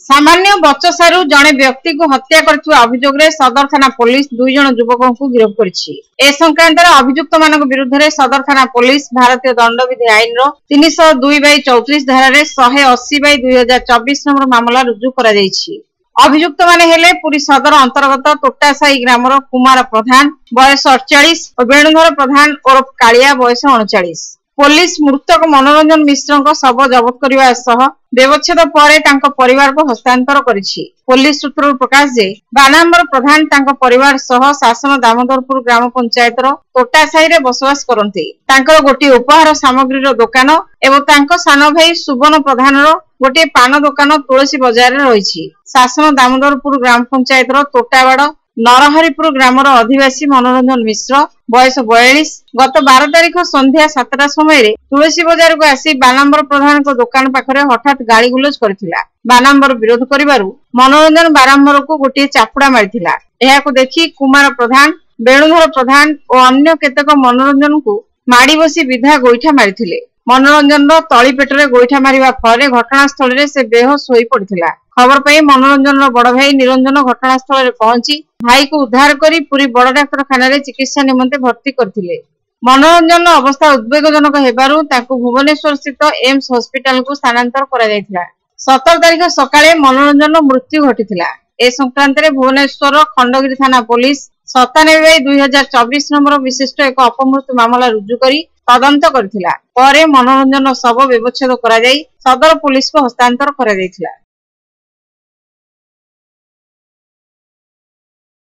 सामान्य बचसारू जड़े व्यक्ति को हत्या कर अभियोग सदर थाना पुलिस 2 जन युवकों को गिरफ्त करिछि। ए संक्रांत अभियुक्त मान विरुद्ध में सदर थाना पुलिस भारतीय दंडविधि आईन 302/34 धारा 180/2024 नंबर मामला रुजु करा जायछि। अभियुक्त माने हेले पुरी सदर अंतर्गत तोटासाई ग्रामर कुमार प्रधान बयस 48 और वेणुधर प्रधान ओरफ कालिया बयस 39। पुलिस मृतक मनोरंजन मिश्र शव जबत करने सह व्यवच्छेद पर परिवार को हस्तांतर करिछि। पुलिस सूत्र प्रकाश जे बानाम्बर प्रधान तांको परिवार सह शासन दामोदरपुर ग्राम पंचायत तोटासाई रे बसवास करते। गोटे उपहार सामग्री दुकान एवं तांको सान भाई सुबन प्रधान गोटे पान दुकान तुलसी बजार रही। शासन दामोदरपुर ग्राम पंचायत तोटावाड़ नरहरिपुर ग्रामर अधिवासी मनोरंजन मिश्र बयस 42 गत 12 तारीख संध्या 7टा समय तुलसी बजार को आसी बानाम्बर प्रधान को दुकान पाखरे हठात गाली गुलज करथिला। बानाम्बर विरोध करिबारु मनोरंजन बारंबर को गोटे चापुड़ा मारिथिला। एहाको देखि कुमार प्रधान वेणुधर प्रधान और अन्य केतक मनोरंजन को माड़ी बसी विधा गोईठा मारिथिले। मनोरंजन तली पेटरे गोईठा मारिबा फले घटनास्थल रे से बेहोश होई पड़िथिला। खबर पाई मनोरंजन बड़ भाई निरंजन घटनास्थल पहुंची भाई को उद्धार करी पूरी बड़ डाक्तरखाना रे चिकित्सा निमंते भर्ती करथिले। मनोरंजन अवस्था उद्वेगजनक हेबारु ताकू भुवनेश्वर स्थित एम्स हॉस्पिटल को स्थानांतर करा जायथिला। 17 तारीख सकाळे मनोरंजन मृत्यु घटिथिला। ए संक्रांत रे भुवनेश्वर खंडगिरी थाना पुलिस 97/2024 नंबर विशिष्ट एक अपमृत्यु मामला रुजु करी तदंत करथिला। परे मनोरंजन शव व्यवच्छेद करा जाई सदर पुलिस को हस्तांतर करा जायथिला।